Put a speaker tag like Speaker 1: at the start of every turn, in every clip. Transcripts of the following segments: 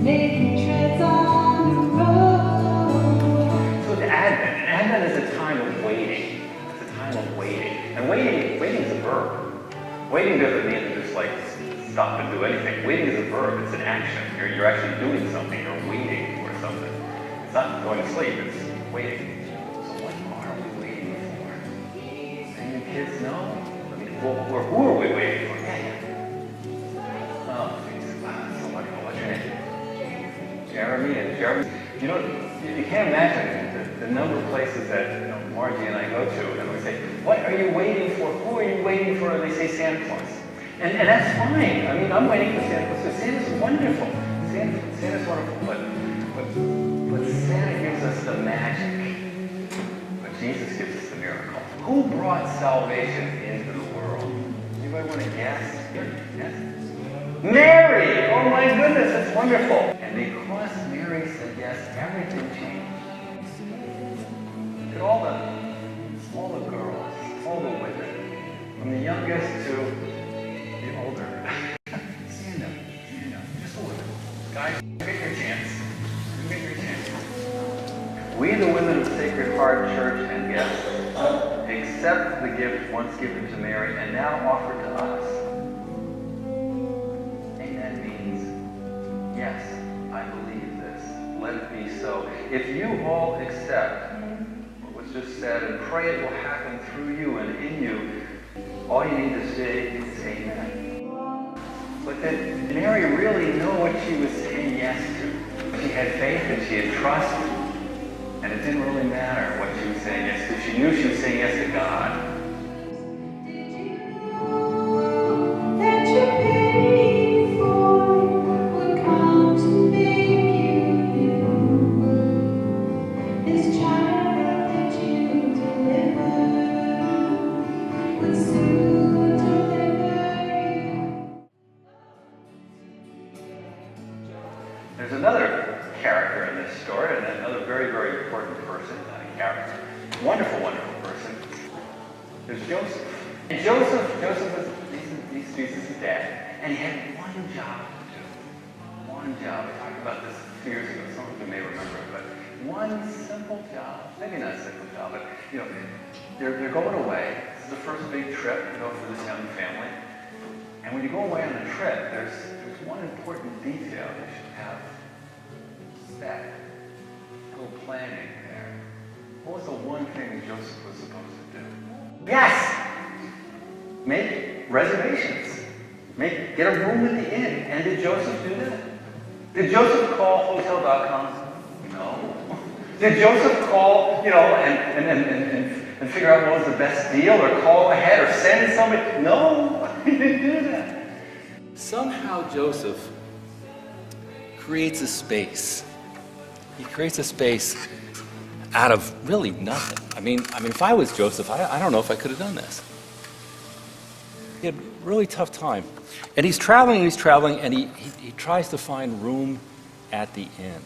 Speaker 1: making treads on the road.
Speaker 2: So it's Advent is a time of waiting. It's a time of waiting. And waiting is a verb. Waiting doesn't mean to just like stop and do anything. Waiting is a verb. It's an action. You're actually doing something. You're waiting for something. It's not going to sleep. It's waiting. So what are we waiting for? Any of you kids know? I mean, well, who are we waiting for? Yeah. Oh, geez. Wow, that's so wonderful. What's your name? Jeremy. You know, you can't imagine the number of places that Margie and I go to, and we say, "What are you waiting for? Who are you waiting for?" And they say Santa Claus, and that's fine. I mean, I'm waiting for Santa Claus. So Santa's wonderful. Santa's wonderful, but Santa gives us the magic, but Jesus gives us the miracle. Who brought salvation into the world? Anybody want to guess? Yes? Mary! Oh my goodness, that's wonderful. And because Mary said yes, everything changed. Look at all the girls, all the women, from the youngest to the older. Stand up, just a little. Guys, get your chance. Get your chance. We, the women of Sacred Heart Church and guests, accept the gift once given to Mary and now offered to us. Yes, I believe this. Let it be so. If you all accept what was just said and pray it will happen through you and in you, all you need to say is amen. But did Mary really know what she was saying yes to? She had faith and she had trust, and it didn't really matter what she was saying yes to. She knew she was saying yes to God. There's another character in this story, and another very, very important person, character. Wonderful, wonderful person. There's Joseph. And Joseph was Jesus' dad, and he had one job to do. One job. I talked about this a few years ago. Some of you may remember it, but one simple job. Maybe not a simple job, but they're going away. This is the first big trip, for this young family. And when you go away on a trip, there's one important detail you should have set. A little planning there. What was the one thing Joseph was supposed to do? Yes! Make reservations. Get a room at the inn. And did Joseph do that? Did Joseph call Hotel.com? No. Did Joseph call, and figure out what was the best deal, or call ahead, or send somebody? No, he didn't do that.
Speaker 3: Somehow Joseph creates a space. He creates a space out of really nothing. I mean, if I was Joseph, I don't know if I could have done this. He had a really tough time. And he's traveling, and he tries to find room at the inn.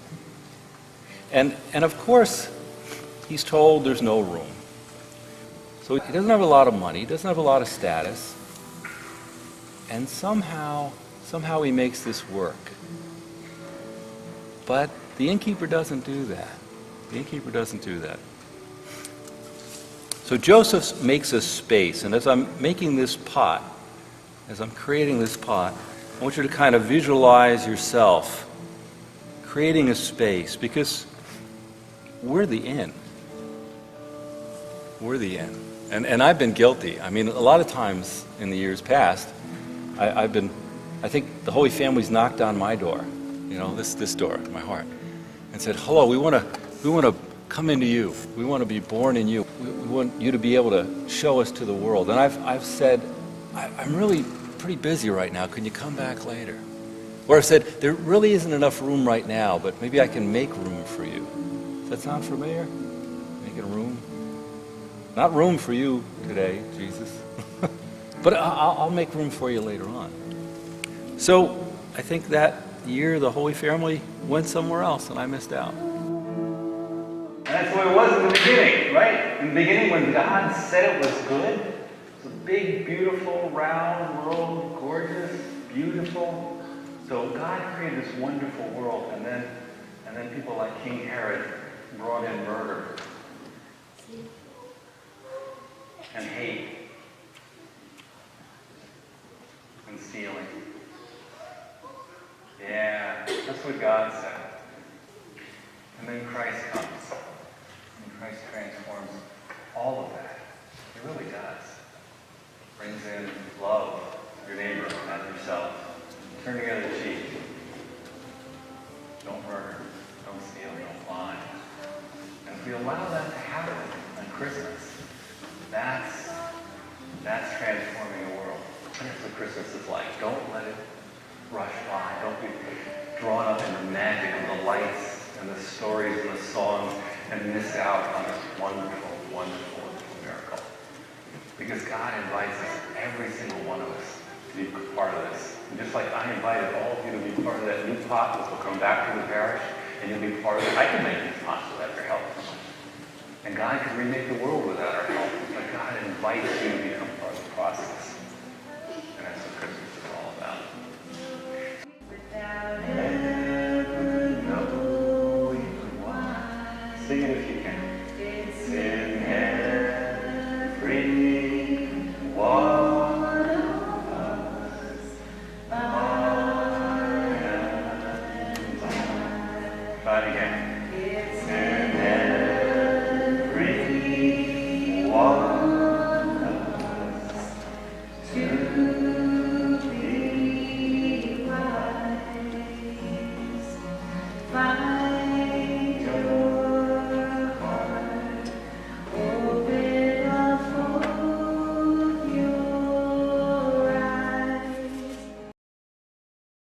Speaker 3: And of course, he's told there's no room. So he doesn't have a lot of money, he doesn't have a lot of status, and somehow he makes this work. But the innkeeper doesn't do that. The innkeeper doesn't do that. So Joseph makes a space, and as I'm making this pot, as I'm creating this pot, I want you to kind of visualize yourself creating a space, because we're the inn. We're the inn. And I've been guilty. I mean, a lot of times in the years past, I think the Holy Family's knocked on my door, this door, my heart, and said, "Hello, we want to come into you. We want to be born in you. We want you to be able to show us to the world." And I've said, "I'm really pretty busy right now. Can you come back later?" Or I've said, "There really isn't enough room right now, but maybe I can make room for you." Does that sound familiar? Making room? Not room for you today, Jesus. But I'll make room for you later on. So I think that year the Holy Family went somewhere else, and I missed out.
Speaker 2: And that's the way it was in the beginning, right? In the beginning, when God said it was good, it's a big, beautiful, round world, gorgeous, beautiful. So God created this wonderful world, and then people like King Herod brought in murder and hate and stealing. Yeah, that's what God said. And then Christ comes, and Christ transforms all of that. He really does. Brings in love, your neighbor, not yourself. Turn the other cheek. Don't murder, don't steal, don't lie. And if we allow that to happen on Christmas, that's transforming the world. That's what Christmas is like. Don't let it rush by. Don't be drawn up in the magic of the lights and the stories and the songs and miss out on this wonderful, wonderful, wonderful miracle. Because God invites us, every single one of us, to be part of this. And just like I invited all of you to be part of that new pot that will come back to the parish, and you'll be part of it. I can make these pots without your help. And God can remake the world without our help. But God invites you to become part of the process.